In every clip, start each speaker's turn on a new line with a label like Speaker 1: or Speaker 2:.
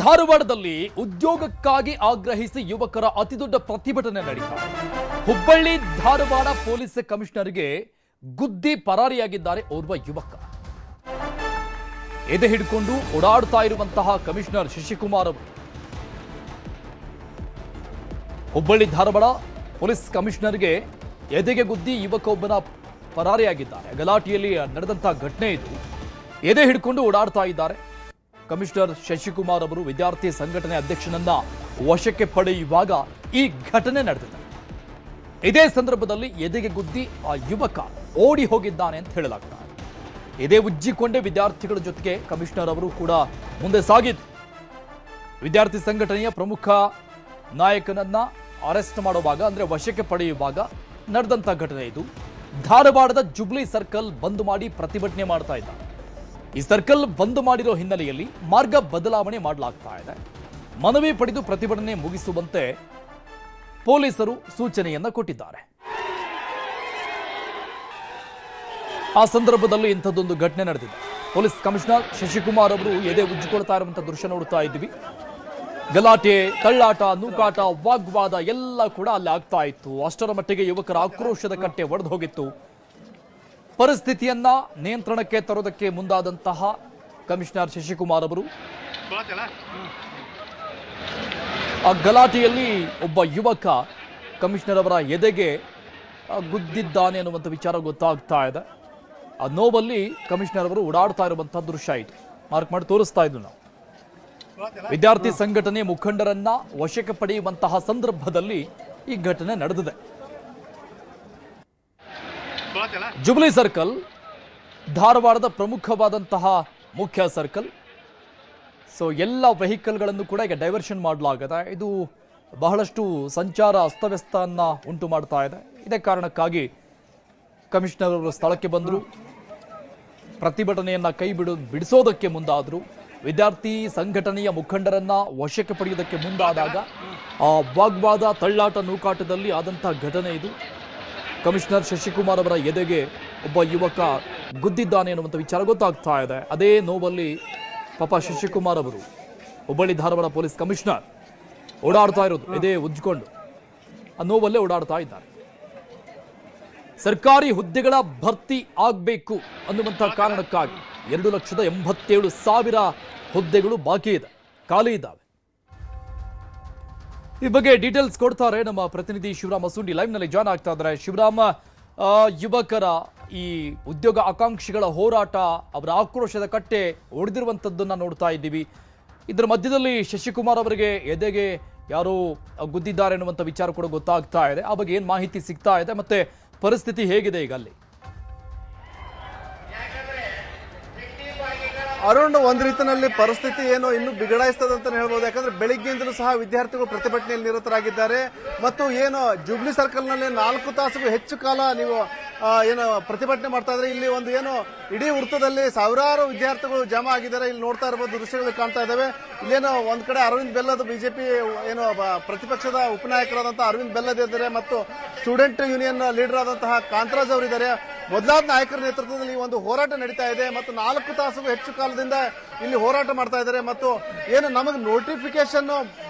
Speaker 1: ಧಾರವಾಡದಲ್ಲಿ ಉದ್ಯೋಗಕ್ಕಾಗಿ ಆಗ್ರಹಿಸಿ ಯುವಕರ ಅತಿದೊಡ್ಡ ಪ್ರತಿಭಟನೆ ನಡೆಯಿತು. ಹುಬ್ಬಳ್ಳಿ ಧಾರವಾಡ ಪೊಲೀಸ್ ಕಮಿಷನರ್ಗೆ ಗುದ್ದಿ ಪರಾರಿಯಾಗಿದ್ದಾರೆ ಓರ್ವ ಯುವಕ. ಎದೆ ಹಿಡಿಕೊಂಡು ಓಡಾಡ್ತಾ ಇರುವಂತಹ ಕಮಿಷನರ್ ಶಶಿಕುಮಾರ್ ಅವರು ಹುಬ್ಬಳ್ಳಿ ಧಾರವಾಡ ಪೊಲೀಸ್ ಕಮಿಷನರ್ಗೆ ಎದೆಗೆ ಗುದ್ದಿ ಯುವಕ ಒಬ್ಬನ ಪರಾರಿಯಾಗಿದ್ದಾರೆ. ಗಲಾಟೆಯಲ್ಲಿ ನಡೆದಂತಹ ಘಟನೆ ಇದು. ಎದೆ ಹಿಡ್ಕೊಂಡು ಓಡಾಡ್ತಾ ಇದ್ದಾರೆ. ಕಮಿಷನರ್ ಶಶಿಕುಮಾರ್ ಅವರು ವಿದ್ಯಾರ್ಥಿ ಸಂಘಟನೆ ಅಧ್ಯಕ್ಷನನ್ನ ವಶಕ್ಕೆ ಪಡೆಯುವಾಗ ಈ ಘಟನೆ ನಡೆದಿದೆ. ಇದೇ ಸಂದರ್ಭದಲ್ಲಿ ಎದೆಗೆ ಗುದ್ದಿ ಆ ಯುವಕ ಓಡಿ ಹೋಗಿದ್ದಾನೆ ಅಂತ ಹೇಳಲಾಗ್ತದೆ. ಎದೆ ಉಜ್ಜಿಕೊಂಡೇ ವಿದ್ಯಾರ್ಥಿಗಳ ಜೊತೆಗೆ ಕಮಿಷನರ್ ಅವರು ಕೂಡ ಮುಂದೆ ಸಾಗಿದ್ರು. ವಿದ್ಯಾರ್ಥಿ ಸಂಘಟನೆಯ ಪ್ರಮುಖ ನಾಯಕನನ್ನ ಅರೆಸ್ಟ್ ಮಾಡುವಾಗ ಅಂದ್ರೆ ವಶಕ್ಕೆ ಪಡೆಯುವಾಗ ನಡೆದಂತ ಘಟನೆ ಇದು. ಧಾರವಾಡದ ಜುಬ್ಲಿ ಸರ್ಕಲ್ ಬಂದ್ ಮಾಡಿ ಪ್ರತಿಭಟನೆ ಮಾಡ್ತಾ ಇದ್ದಾರೆ. ಈ ಸರ್ಕಲ್ ಬಂದ್ ಮಾಡಿರೋ ಹಿನ್ನೆಲೆಯಲ್ಲಿ ಮಾರ್ಗ ಬದಲಾವಣೆ ಮಾಡಲಾಗ್ತಾ ಇದೆ. ಮನವಿ ಪಡೆದು ಪ್ರತಿಭಟನೆ ಮುಗಿಸುವಂತೆ ಪೊಲೀಸರು ಸೂಚನೆಯನ್ನ ಕೊಟ್ಟಿದ್ದಾರೆ. ಆ ಸಂದರ್ಭದಲ್ಲಿ ಇಂಥದ್ದೊಂದು ಘಟನೆ ನಡೆದಿದೆ. ಪೊಲೀಸ್ ಕಮಿಷನರ್ ಶಶಿಕುಮಾರ್ ಅವರು ಎದೆ ಉಜ್ಜಿಕೊಳ್ತಾ ಇರುವಂತಹ ದೃಶ್ಯ ನೋಡ್ತಾ ಇದ್ದೀವಿ. ಗಲಾಟೆ, ತಳ್ಳಾಟ, ನೂಕಾಟ, ವಾಗ್ವಾದ ಎಲ್ಲ ಕೂಡ ಅಲ್ಲಿ ಆಗ್ತಾ ಇತ್ತು. ಅಷ್ಟರ ಮಟ್ಟಿಗೆ ಯುವಕರ ಆಕ್ರೋಶದ ಕಟ್ಟೆ ಒಡೆದು ಹೋಗಿತ್ತು. ಪರಿಸ್ಥಿತಿಯನ್ನ ನಿಯಂತ್ರಣಕ್ಕೆ ತರೋದಕ್ಕೆ ಮುಂದಾದಂತಹ ಕಮಿಷನರ್ ಶಶಿಕುಮಾರ್ ಅವರು ಆ ಗಲಾಟೆಯಲ್ಲಿ ಒಬ್ಬ ಯುವಕ ಕಮಿಷನರ್ ಅವರ ಎದೆಗೆ ಗುದ್ದಿದ್ದಾನೆ ಅನ್ನುವಂಥ ವಿಚಾರ ಗೊತ್ತಾಗ್ತಾ ಇದೆ. ಆ ನೋವಲ್ಲಿ ಕಮಿಷನರ್ ಅವರು ಓಡಾಡ್ತಾ ಇರುವಂತಹ ದೃಶ್ಯ ಇದು. ಮಾರ್ಕ್ ಮಾಡಿ ತೋರಿಸ್ತಾ ಇದ್ವು ನಾವು. ವಿದ್ಯಾರ್ಥಿ ಸಂಘಟನೆ ಮುಖಂಡರನ್ನ ವಶಕ್ಕೆ ಪಡೆಯುವಂತಹ ಸಂದರ್ಭದಲ್ಲಿ ಈ ಘಟನೆ ನಡೆದಿದೆ. ಜುಬ್ಲಿ ಸರ್ಕಲ್ ಧಾರವಾಡದ ಪ್ರಮುಖವಾದಂತಹ ಮುಖ್ಯ ಸರ್ಕಲ್. ಸೊ ಎಲ್ಲ ವೆಹಿಕಲ್ಗಳನ್ನು ಕೂಡ ಈಗ ಡೈವರ್ಷನ್ ಮಾಡಲಾಗಿದೆ. ಇದು ಬಹಳಷ್ಟು ಸಂಚಾರ ಅಸ್ತವ್ಯಸ್ತನ್ನ ಉಂಟು ಮಾಡ್ತಾ ಇದೆ. ಇದೇ ಕಾರಣಕ್ಕಾಗಿ ಕಮಿಷನರ್ ಅವರು ಸ್ಥಳಕ್ಕೆ ಬಂದರು. ಪ್ರತಿಭಟನೆಯನ್ನ ಬಿಡಿಸೋದಕ್ಕೆ ಮುಂದಾದರು. ವಿದ್ಯಾರ್ಥಿ ಸಂಘಟನೆಯ ಮುಖಂಡರನ್ನ ವಶಕ್ಕೆ ಪಡೆಯುವುದಕ್ಕೆ ಮುಂದಾದಾಗ ಆ ವಾಗ್ವಾದ, ತಳ್ಳಾಟ, ನೂಕಾಟದಲ್ಲಿ ಆದಂತಹ ಘಟನೆ ಇದು. ಕಮಿಷನರ್ ಶಶಿಕುಮಾರ್ ಅವರ ಎದೆಗೆ ಒಬ್ಬ ಯುವಕ ಗುದ್ದಿದ್ದಾನೆ ಅನ್ನುವಂಥ ವಿಚಾರ ಗೊತ್ತಾಗ್ತಾ ಇದೆ. ಅದೇ ನೋವಲ್ಲಿ ಪಾಪ ಶಶಿಕುಮಾರ್ ಅವರು ಹುಬ್ಬಳ್ಳಿ ಧಾರವಾಡ ಪೊಲೀಸ್ ಕಮಿಷನರ್ ಓಡಾಡ್ತಾ ಇರೋದು, ಎದೆ ಉಜ್ಜಿಕೊಂಡು ಆ ನೋವಲ್ಲೇ ಓಡಾಡ್ತಾ ಇದ್ದಾರೆ. ಸರ್ಕಾರಿ ಹುದ್ದೆಗಳ ಭರ್ತಿ ಆಗಬೇಕು ಅನ್ನುವಂಥ ಕಾರಣಕ್ಕಾಗಿ 2,87,000 ಹುದ್ದೆಗಳು ಬಾಕಿ ಇದೆ, ಖಾಲಿ ಇದ್ದಾವೆ. ಈ ಬಗ್ಗೆ ಡೀಟೇಲ್ಸ್ ಕೊಡ್ತಾರೆ ನಮ್ಮ ಪ್ರತಿನಿಧಿ ಶಿವರಾಮ್ ಅಸುಂಡಿ. ಲೈವ್ ನಲ್ಲಿ ಜಾಯ್ನ್ ಆಗ್ತಾ ಇದ್ದಾರೆ. ಶಿವರಾಮ್, ಯುವಕರ ಈ ಉದ್ಯೋಗ ಆಕಾಂಕ್ಷಿಗಳ ಹೋರಾಟ, ಅವರ ಆಕ್ರೋಶದ ಕಟ್ಟೆ ಒಡೆದಿರುವಂತದ್ದನ್ನ ನೋಡ್ತಾ ಇದ್ದೀವಿ. ಇದರ ಮಧ್ಯದಲ್ಲಿ ಶಶಿಕುಮಾರ್ ಅವರಿಗೆ ಎದೆಗೆ ಯಾರೋ ಗುದ್ದಿದ್ದಾರೆ ಅನ್ನುವಂಥ ವಿಚಾರ ಕೂಡ ಗೊತ್ತಾಗ್ತಾ ಇದೆ. ಆ ಬಗ್ಗೆ ಏನ್ ಮಾಹಿತಿ ಸಿಗ್ತಾ ಇದೆ, ಮತ್ತೆ ಪರಿಸ್ಥಿತಿ ಹೇಗಿದೆ ಈಗ ಅಲ್ಲಿ?
Speaker 2: ಅರುಣ್, ಒಂದ್ ರೀತಿಯಲ್ಲಿ ಪರಿಸ್ಥಿತಿ ಏನು ಇನ್ನು ಬಿಗಡಾಯಿಸ್ತದೆ ಅಂತ ಹೇಳ್ಬೋದು. ಯಾಕಂದ್ರೆ ಬೆಳಿಗ್ಗೆಯಿಂದಲೂ ಸಹ ವಿದ್ಯಾರ್ಥಿಗಳು ಪ್ರತಿಭಟನೆಯಲ್ಲಿ ನಿರತರಾಗಿದ್ದಾರೆ. ಮತ್ತು ಏನು ಜುಬ್ಲಿ ಸರ್ಕಲ್ ನಲ್ಲಿ 4 ತಾಸಿಗೂ ಹೆಚ್ಚು ಕಾಲ ನೀವು ಏನು ಪ್ರತಿಭಟನೆ ಮಾಡ್ತಾ ಇದ್ರೆ, ಇಲ್ಲಿ ಒಂದು ಏನು ಇಡೀ ವೃತ್ತದಲ್ಲಿ ಸಾವಿರಾರು ವಿದ್ಯಾರ್ಥಿಗಳು ಜಮಾ ಆಗಿದ್ದಾರೆ. ಇಲ್ಲಿ ನೋಡ್ತಾ ಇರಬಹುದು ದೃಶ್ಯಗಳು ಕಾಣ್ತಾ ಇದ್ದಾವೆ. ಇಲ್ಲೇನು ಒಂದ್ ಕಡೆ ಅರವಿಂದ್ ಬೆಲ್ಲದ್ ಬಿಜೆಪಿ ಏನು ಪ್ರತಿಪಕ್ಷದ ಉಪನಾಯಕರಾದಂತಹ ಅರವಿಂದ್ ಬೆಲ್ಲದ್ ಇದ್ದಾರೆ, ಮತ್ತು ಸ್ಟೂಡೆಂಟ್ ಯೂನಿಯನ್ ಲೀಡರ್ ಆದಂತಹ ಕಾಂತರಾಜ್ ಅವರಿದ್ದಾರೆ. ಮೊದಲಾದ ನಾಯಕರ ನೇತೃತ್ವದಲ್ಲಿ ಒಂದು ಹೋರಾಟ ನಡೀತಾ ಇದೆ. ಮತ್ತು 4 ತಾಸಿಗೂ ಹೆಚ್ಚು ಕಾಲದಿಂದ ಇಲ್ಲಿ ಹೋರಾಟ ಮಾಡ್ತಾ ಇದ್ದಾರೆ. ಮತ್ತು ಏನು ನಮಗೆ ನೋಟಿಫಿಕೇಶನ್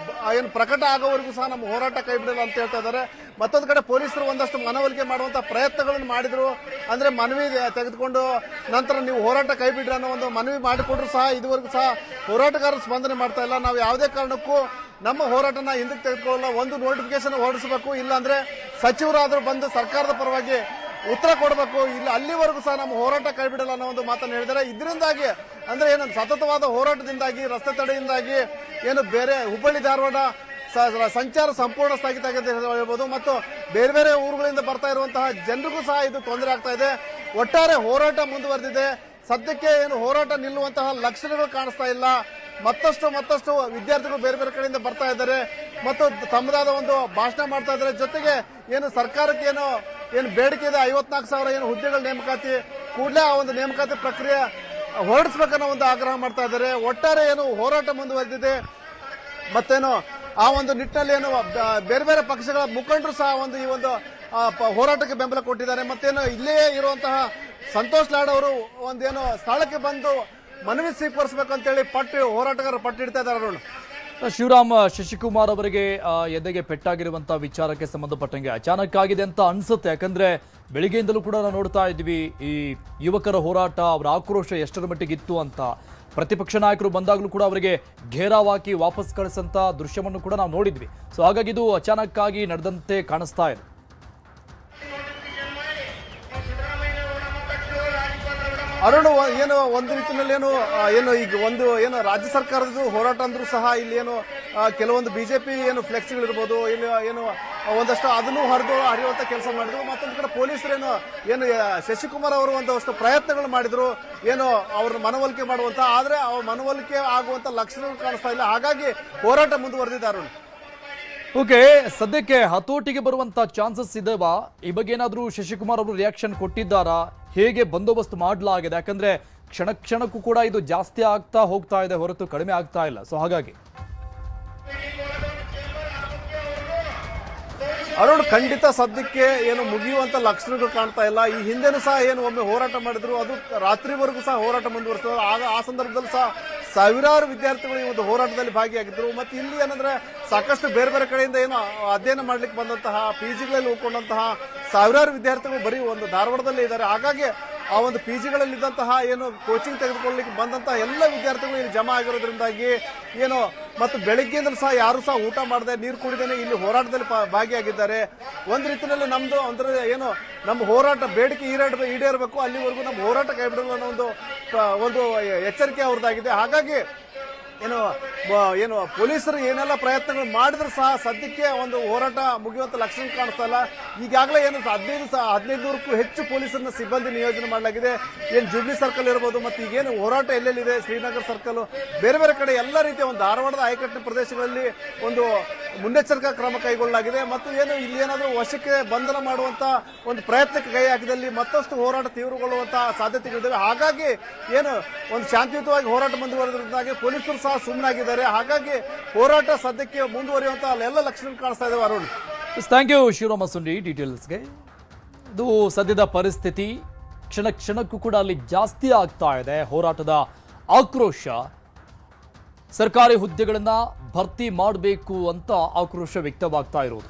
Speaker 2: ಏನು ಪ್ರಕಟ ಆಗೋವರೆಗೂ ಸಹ ನಮ್ಮ ಹೋರಾಟ ಕೈ ಬಿಡಲ್ಲ ಅಂತ ಹೇಳ್ತಾ ಇದ್ದಾರೆ. ಮತ್ತೊಂದು ಕಡೆ ಪೊಲೀಸರು ಒಂದಷ್ಟು ಮನವೊಲಿಕೆ ಮಾಡುವಂತಹ ಪ್ರಯತ್ನಗಳನ್ನು ಮಾಡಿದ್ರು. ಅಂದ್ರೆ ಮನವಿ ತೆಗೆದುಕೊಂಡು ನಂತರ ನೀವು ಹೋರಾಟ ಕೈ ಬಿಡ್ರಿ ಅನ್ನೋ ಒಂದು ಮನವಿ ಮಾಡಿಕೊಟ್ರು ಸಹ ಇದುವರೆಗೂ ಸಹ ಹೋರಾಟಗಾರರು ಸ್ಪಂದನೆ ಮಾಡ್ತಾ ಇಲ್ಲ. ನಾವು ಯಾವುದೇ ಕಾರಣಕ್ಕೂ ನಮ್ಮ ಹೋರಾಟನ ಹಿಂದಕ್ಕೆ ತೆಗೆದುಕೊಳ್ಳಲ್ಲ. ಒಂದು ನೋಟಿಫಿಕೇಶನ್ ಹೊರಡಿಸಬೇಕು, ಇಲ್ಲಾಂದ್ರೆ ಸಚಿವರಾದರೂ ಬಂದು ಸರ್ಕಾರದ ಪರವಾಗಿ ಉತ್ತರ ಕೊಡಬೇಕು. ಇಲ್ಲ ಅಲ್ಲಿವರೆಗೂ ಸಹ ನಮ್ಮ ಹೋರಾಟ ಕೈ ಬಿಡಲ್ಲ ಅನ್ನೋ ಒಂದು ಮಾತನ್ನು ಹೇಳಿದ್ದಾರೆ. ಇದರಿಂದಾಗಿ ಅಂದ್ರೆ ಏನು ಸತತವಾದ ಹೋರಾಟದಿಂದಾಗಿ, ರಸ್ತೆ ತಡೆಯಿಂದಾಗಿ ಏನು ಬೇರೆ ಹುಬ್ಬಳ್ಳಿ ಧಾರವಾಡ ಸಂಚಾರ ಸಂಪೂರ್ಣ ಸ್ಥಗಿತ ಆಗಿದೆ ಅಂತ ಹೇಳ್ಬೋದು. ಮತ್ತು ಬೇರೆ ಬೇರೆ ಊರುಗಳಿಂದ ಬರ್ತಾ ಇರುವಂತಹ ಜನರಿಗೂ ಸಹ ಇದು ತೊಂದರೆ ಆಗ್ತಾ ಇದೆ. ಒಟ್ಟಾರೆ ಹೋರಾಟ ಮುಂದುವರೆದಿದೆ. ಸದ್ಯಕ್ಕೆ ಏನು ಹೋರಾಟ ನಿಲ್ಲುವಂತಹ ಲಕ್ಷಣಗಳು ಕಾಣಿಸ್ತಾ ಇಲ್ಲ. ಮತ್ತಷ್ಟು ವಿದ್ಯಾರ್ಥಿಗಳು ಬೇರೆ ಬೇರೆ ಕಡೆಯಿಂದ ಬರ್ತಾ ಇದ್ದಾರೆ ಮತ್ತು ತಮ್ಮದಾದ ಒಂದು ಭಾಷಣ ಮಾಡ್ತಾ ಇದ್ದಾರೆ. ಜೊತೆಗೆ ಏನು ಸರ್ಕಾರಕ್ಕೆ ಏನು ಬೇಡಿಕೆ ಇದೆ 54,000 ಏನು ಹುದ್ದೆಗಳ ನೇಮಕಾತಿ, ಕೂಡಲೇ ಆ ಒಂದು ನೇಮಕಾತಿ ಪ್ರಕ್ರಿಯೆ ಹೊರಡಿಸಬೇಕನ್ನೋ ಒಂದು ಆಗ್ರಹ ಮಾಡ್ತಾ ಇದ್ದಾರೆ. ಒಟ್ಟಾರೆ ಏನು ಹೋರಾಟ ಮುಂದುವರೆದಿದೆ. ಮತ್ತೇನು ಆ ಒಂದು ನಿಟ್ಟಿನಲ್ಲಿ ಏನು ಬೇರೆ ಬೇರೆ ಪಕ್ಷಗಳ ಮುಖಂಡರು ಸಹ ಈ ಒಂದು ಹೋರಾಟಕ್ಕೆ ಬೆಂಬಲ ಕೊಟ್ಟಿದ್ದಾರೆ. ಮತ್ತೇನು ಇಲ್ಲೇ ಇರುವಂತಹ ಸಂತೋಷ್ ಲಾಡ್ ಅವರು ಒಂದೇನು ಸ್ಥಳಕ್ಕೆ ಬಂದು ಮನವಿ ಸ್ವೀಕರಿಸಬೇಕಂತೇಳಿ ಹೋರಾಟಗಾರರು ಪಟ್ಟಿಡ್ತಾ ಇದ್ದಾರೆ ಅರುಣ್.
Speaker 1: ಶಿವರಾಮ್, ಶಶಿಕುಮಾರ್ ಅವರಿಗೆ ಎದೆಗೆ ಪೆಟ್ಟಾಗಿರುವಂತ ವಿಚಾರಕ್ಕೆ ಸಂಬಂಧಪಟ್ಟಂಗೆ ಅಚಾನಕ್ ಆಗಿದೆ ಅಂತ ಅನ್ಸುತ್ತೆ. ಯಾಕಂದ್ರೆ ಬೆಳಿಗ್ಗೆಯಿಂದಲೂ ಕೂಡ ನಾವು ನೋಡ್ತಾ ಇದ್ವಿ ಈ ಯುವಕರ ಹೋರಾಟ, ಅವರ ಆಕ್ರೋಶ ಎಷ್ಟರ ಮಟ್ಟಿಗೆ ಇತ್ತು ಅಂತ. ಪ್ರತಿಪಕ್ಷ ನಾಯಕರು ಬಂದಾಗಲೂ ಕೂಡ ಅವರಿಗೆ ಘೇರಾವ್ ಹಾಕಿ ವಾಪಸ್ ಕಳಿಸಂತ ದೃಶ್ಯವನ್ನು ಕೂಡ ನಾವು ನೋಡಿದ್ವಿ. ಸೊ ಹಾಗಾಗಿ ಇದು ಅಚಾನಕ್ ಆಗಿ ನಡೆದಂತೆ ಕಾಣಿಸ್ತಾ ಇದೆ.
Speaker 2: ಅರುಣ್, ಏನು ಒಂದು ರೀತಿಯಲ್ಲಿ ಏನು ಈಗ ರಾಜ್ಯ ಸರ್ಕಾರದ ಹೋರಾಟ ಅಂದ್ರೂ ಸಹ ಇಲ್ಲಿ ಕೆಲವೊಂದು ಬಿಜೆಪಿ ಫ್ಲೆಕ್ಸ್ಗಳಿರ್ಬೋದು, ಇಲ್ಲಿ ಒಂದಷ್ಟು ಅದನ್ನು ಹರಿಯುವಂತ ಕೆಲಸ ಮಾಡಿದ್ರು. ಮತ್ತೊಂದು ಕಡೆ ಪೊಲೀಸರು ಶಶಿಕುಮಾರ್ ಅವರು ಒಂದಷ್ಟು ಪ್ರಯತ್ನಗಳು ಮಾಡಿದ್ರು, ಅವ್ರನ್ನ ಮನವೊಲಿಕೆ ಮಾಡುವಂತ, ಆದ್ರೆ ಅವ್ರ ಮನವೊಲಿಕೆ ಆಗುವಂತ ಲಕ್ಷಣಗಳು ಕಾಣಿಸ್ತಾ ಇಲ್ಲ. ಹಾಗಾಗಿ ಹೋರಾಟ ಮುಂದುವರೆದಿದ್ದಾರೆ ಅರುಣ್.
Speaker 1: ಓಕೆ, ಸದ್ಯಕ್ಕೆ ಹತೋಟಿಗೆ ಬರುವಂತ ಚಾನ್ಸಸ್ ಇದೆವಾ? ಈ ಬಗ್ಗೆ ಏನಾದರೂ ಶಶಿಕುಮಾರ್ ಅವರು ರಿಯಾಕ್ಷನ್ ಕೊಟ್ಟಿದ್ದಾರಾ? ಹೇಗೆ ಬಂದೋಬಸ್ತ್ ಮಾಡಲಾಗಿದೆ? ಯಾಕಂದ್ರೆ ಕ್ಷಣ ಕ್ಷಣಕ್ಕೂ ಕೂಡ ಇದು ಜಾಸ್ತಿ ಆಗ್ತಾ ಹೋಗ್ತಾ ಇದೆ ಹೊರತು ಕಡಿಮೆ ಆಗ್ತಾ ಇಲ್ಲ. ಸೊ ಹಾಗಾಗಿ
Speaker 2: ಅರುಣ್, ಖಂಡಿತ ಸದ್ಯಕ್ಕೆ ಮುಗಿಯುವಂತ ಲಕ್ಷಣಗಳು ಕಾಣ್ತಾ ಇಲ್ಲ. ಈ ಹಿಂದೆನೂ ಸಹ ಒಮ್ಮೆ ಹೋರಾಟ ಮಾಡಿದ್ರು, ಅದು ರಾತ್ರಿವರೆಗೂ ಸಹ ಹೋರಾಟ ಮುಂದುವರಿಸಿದ್ರು. ಆಗ ಆ ಸಂದರ್ಭದಲ್ಲಿ ಸಹ ಸಾವಿರಾರು ವಿದ್ಯಾರ್ಥಿಗಳು ಈ ಒಂದು ಹೋರಾಟದಲ್ಲಿ ಭಾಗಿಯಾಗಿದ್ರು. ಮತ್ತೆ ಇಲ್ಲಿ ಸಾಕಷ್ಟು ಬೇರೆ ಬೇರೆ ಕಡೆಯಿಂದ ಅಧ್ಯಯನ ಮಾಡ್ಲಿಕ್ಕೆ ಬಂದಂತಹ ಪಿಜಿಗಳಲ್ಲಿ ಉಳ್ಕೊಂಡಂತಹ ಸಾವಿರಾರು ವಿದ್ಯಾರ್ಥಿಗಳು ಬರೀ ಒಂದು ಧಾರವಾಡದಲ್ಲೇ ಇದ್ದಾರೆ. ಹಾಗಾಗಿ ಆ ಒಂದು ಪಿಜಿಗಳಲ್ಲಿ ಇದ್ದಂತಹ ಕೋಚಿಂಗ್ ತೆಗೆದುಕೊಳ್ಳಲಿಕ್ಕೆ ಬಂದಂತಹ ಎಲ್ಲ ವಿದ್ಯಾರ್ಥಿಗಳು ಇಲ್ಲಿ ಜಮಾ ಆಗಿರೋದ್ರಿಂದಾಗಿ ಮತ್ತು ಬೆಳಗ್ಗೆಯಿಂದಲೂ ಸಹ ಯಾರು ಸಹ ಊಟ ಮಾಡದೆ ನೀರು ಕುಡಿದೇನೆ ಇಲ್ಲಿ ಹೋರಾಟದಲ್ಲಿ ಭಾಗಿಯಾಗಿದ್ದಾರೆ. ಒಂದು ರೀತಿಯಲ್ಲಿ ನಮ್ದು ನಮ್ಮ ಹೋರಾಟ ಬೇಡಿಕೆ ಈಡೇರಬೇಕು, ಅಲ್ಲಿವರೆಗೂ ನಮ್ಮ ಹೋರಾಟ ಕೈ ಬಿಡಲು ಅನ್ನೋ ಒಂದು ಎಚ್ಚರಿಕೆ ಅವ್ರದ್ದಾಗಿದೆ. ಹಾಗಾಗಿ ಪೊಲೀಸರು ಏನೆಲ್ಲ ಪ್ರಯತ್ನಗಳು ಮಾಡಿದ್ರು ಸಹ ಸದ್ಯಕ್ಕೆ ಒಂದು ಹೋರಾಟ ಮುಗಿಯುವಂತ ಲಕ್ಷಣ ಕಾಣಿಸ್ತಾ ಇಲ್ಲ. ಈಗಾಗಲೇ 1500ಕ್ಕೂ ಹೆಚ್ಚು ಪೊಲೀಸರನ್ನ ಸಿಬ್ಬಂದಿ ನಿಯೋಜನೆ ಮಾಡಲಾಗಿದೆ. ಜೂಬ್ಲಿ ಸರ್ಕಲ್ ಇರಬಹುದು, ಮತ್ತೆ ಈಗೇನು ಹೋರಾಟ ಎಲ್ಲೆಲ್ಲಿದೆ, ಶ್ರೀನಗರ್ ಸರ್ಕಲ್, ಬೇರೆ ಬೇರೆ ಕಡೆ ಎಲ್ಲ ರೀತಿಯ ಒಂದು ಧಾರವಾಡದ ಆಯಕಟ್ಟಿನ ಪ್ರದೇಶಗಳಲ್ಲಿ ಒಂದು ಮುನ್ನೆಚ್ಚರಿಕಾ ಕ್ರಮ ಕೈಗೊಳ್ಳಲಾಗಿದೆ. ಮತ್ತು ಇಲ್ಲಿ ಏನಾದರೂ ವಶಕ್ಕೆ ಬಂಧನ ಮಾಡುವಂತ ಒಂದು ಪ್ರಯತ್ನಕ್ಕೆ ಕೈ ಹಾಕಿದಲ್ಲಿ ಮತ್ತಷ್ಟು ಹೋರಾಟ ತೀವ್ರಗೊಳ್ಳುವಂತಹ ಸಾಧ್ಯತೆಗಳಿವೆ. ಹಾಗಾಗಿ ಒಂದು ಶಾಂತಿಯುತವಾಗಿ ಹೋರಾಟ ಮುಂದುವರೆದ್ರಿಂದಾಗಿ ಪೊಲೀಸರು ಸಹ ಸುಮ್ಮನಾಗಿದ್ದಾರೆ. ಹಾಗಾಗಿ ಹೋರಾಟ ಸದ್ಯಕ್ಕೆ ಮುಂದುವರಿಯುವಂತಹ ಎಲ್ಲ ಲಕ್ಷಣಗಳು ಕಾಣಿಸ್ತಾ ಇದಾವೆ ಅರುಣ್.
Speaker 1: ಥ್ಯಾಂಕ್ ಯು ಶಿವರಾಮ ಸುಂಡಿ ಡೀಟೇಲ್ಸ್ಗೆ. ಇದು ಸದ್ಯದ ಪರಿಸ್ಥಿತಿ. ಕ್ಷಣ ಕ್ಷಣಕ್ಕೂ ಕೂಡ ಅಲ್ಲಿ ಜಾಸ್ತಿ ಆಗ್ತಾ ಇದೆ ಹೋರಾಟದ ಆಕ್ರೋಶ. ಸರ್ಕಾರಿ ಹುದ್ದೆಗಳನ್ನ ಭರ್ತಿ ಮಾಡಬೇಕು ಅಂತ ಆಕ್ರೋಶ ವ್ಯಕ್ತವಾಗ್ತಾ ಇರೋದು.